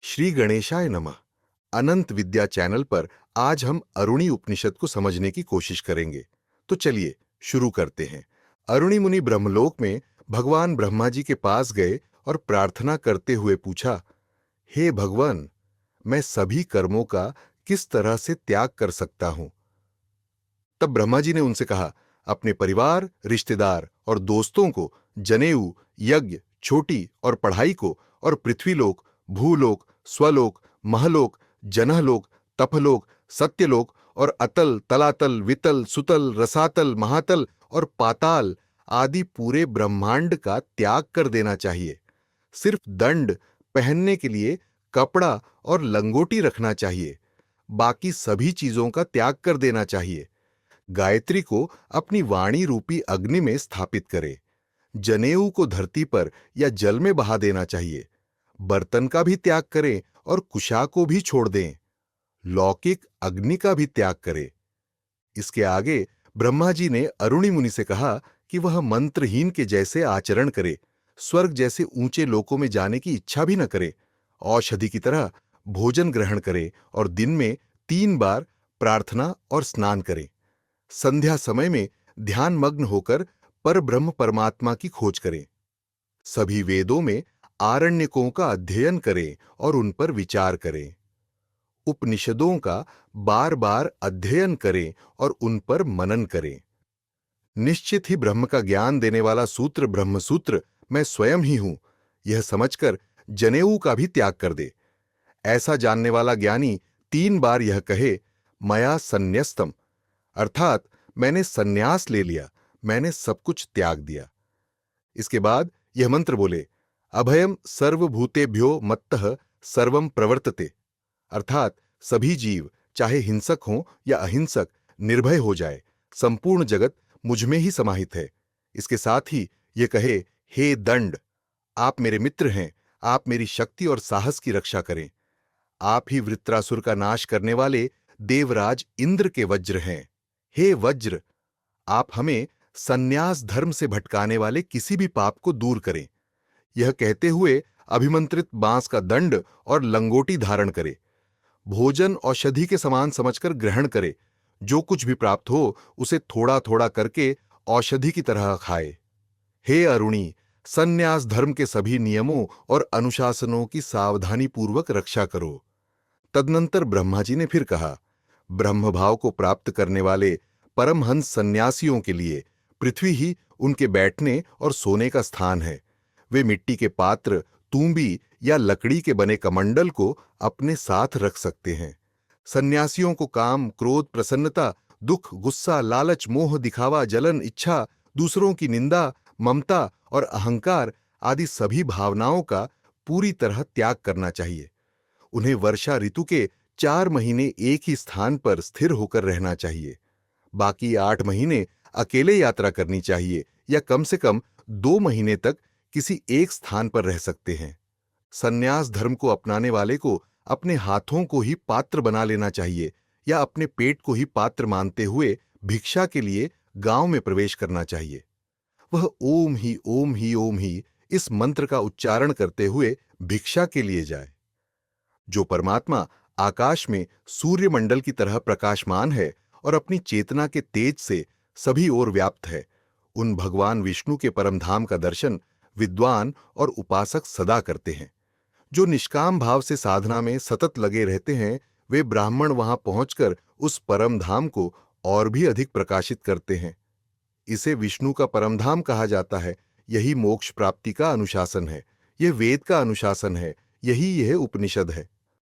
श्री गणेशाय नमः। अनंत विद्या चैनल पर आज हम अरुणी उपनिषद को समझने की कोशिश करेंगे। तो चलिए शुरू करते हैं। अरुणी मुनि ब्रह्मलोक में भगवान ब्रह्मा जी के पास गए और प्रार्थना करते हुए पूछा, हे भगवान, मैं सभी कर्मों का किस तरह से त्याग कर सकता हूं? तब ब्रह्मा जी ने उनसे कहा, अपने परिवार, रिश्तेदार और दोस्तों को, जनेऊ, यज्ञ, छोटी और पढ़ाई को, और पृथ्वीलोक, भूलोक, स्वलोक, महलोक, जनहलोक, तपलोक, सत्यलोक और अतल, तलातल, वितल, सुतल, रसातल, महातल और पाताल आदि पूरे ब्रह्मांड का त्याग कर देना चाहिए। सिर्फ दंड, पहनने के लिए कपड़ा और लंगोटी रखना चाहिए। बाकी सभी चीजों का त्याग कर देना चाहिए। गायत्री को अपनी वाणी रूपी अग्नि में स्थापित करें। जनेऊ को धरती पर या जल में बहा देना चाहिए। बर्तन का भी त्याग करें और कुशा को भी छोड़ दें। लौकिक अग्नि का भी त्याग करें। इसके आगे ब्रह्मा जी ने अरुणि मुनि से कहा कि वह मंत्रहीन के जैसे आचरण करे, स्वर्ग जैसे ऊंचे लोकों में जाने की इच्छा भी न करे, औषधि की तरह भोजन ग्रहण करे और दिन में 3 बार प्रार्थना और स्नान करे। संध्या समय में ध्यान मग्न होकर परब्रह्म परमात्मा की खोज करें। सभी वेदों में आरण्यकों का अध्ययन करें और उन पर विचार करें। उपनिषदों का बार बार अध्ययन करें और उन पर मनन करें। निश्चित ही ब्रह्म का ज्ञान देने वाला सूत्र ब्रह्मसूत्र मैं स्वयं ही हूं, यह समझकर जनेऊ का भी त्याग कर दे। ऐसा जानने वाला ज्ञानी 3 बार यह कहे, मया संन्यस्तम, अर्थात मैंने सन्यास ले लिया, मैंने सब कुछ त्याग दिया। इसके बाद यह मंत्र बोले, अभयम सर्वभूतेभ्यो मत्तः सर्वम प्रवर्तते, अर्थात सभी जीव चाहे हिंसक हों या अहिंसक निर्भय हो जाए, संपूर्ण जगत मुझ में ही समाहित है। इसके साथ ही ये कहे, हे दंड, आप मेरे मित्र हैं, आप मेरी शक्ति और साहस की रक्षा करें। आप ही वृत्रासुर का नाश करने वाले देवराज इंद्र के वज्र हैं। हे वज्र, आप हमें सन्यास धर्म से भटकाने वाले किसी भी पाप को दूर करें। यह कहते हुए अभिमंत्रित बांस का दंड और लंगोटी धारण करे। भोजन औषधि के समान समझकर ग्रहण करे। जो कुछ भी प्राप्त हो उसे थोड़ा थोड़ा करके औषधि की तरह खाए। हे अरुणी, सन्यास धर्म के सभी नियमों और अनुशासनों की सावधानी पूर्वक रक्षा करो। तदनंतर ब्रह्मा जी ने फिर कहा, ब्रह्म भाव को प्राप्त करने वाले परमहंस सन्यासियों के लिए पृथ्वी ही उनके बैठने और सोने का स्थान है। वे मिट्टी के पात्र, तूंबी या लकड़ी के बने कमंडल को अपने साथ रख सकते हैं। सन्यासियों को काम, क्रोध, प्रसन्नता, दुख, गुस्सा, लालच, मोह, दिखावा, जलन, इच्छा, दूसरों की निंदा, ममता और अहंकार आदि सभी भावनाओं का पूरी तरह त्याग करना चाहिए। उन्हें वर्षा ऋतु के 4 महीने एक ही स्थान पर स्थिर होकर रहना चाहिए। बाकी 8 महीने अकेले यात्रा करनी चाहिए या कम से कम 2 महीने तक किसी एक स्थान पर रह सकते हैं। सन्यास धर्म को अपनाने वाले को अपने हाथों को ही पात्र बना लेना चाहिए या अपने पेट को ही पात्र मानते हुए भिक्षा के लिए गांव में प्रवेश करना चाहिए। वह ओम ही ओम ही ओम ही इस मंत्र का उच्चारण करते हुए भिक्षा के लिए जाए। जो परमात्मा आकाश में सूर्यमंडल की तरह प्रकाशमान है और अपनी चेतना के तेज से सभी ओर व्याप्त है, उन भगवान विष्णु के परम धाम का दर्शन विद्वान और उपासक सदा करते हैं। जो निष्काम भाव से साधना में सतत लगे रहते हैं, वे ब्राह्मण वहां पहुंचकर उस परम धाम को और भी अधिक प्रकाशित करते हैं। इसे विष्णु का परम धाम कहा जाता है। यही मोक्ष प्राप्ति का अनुशासन है, यह वेद का अनुशासन है, यही यह उपनिषद है।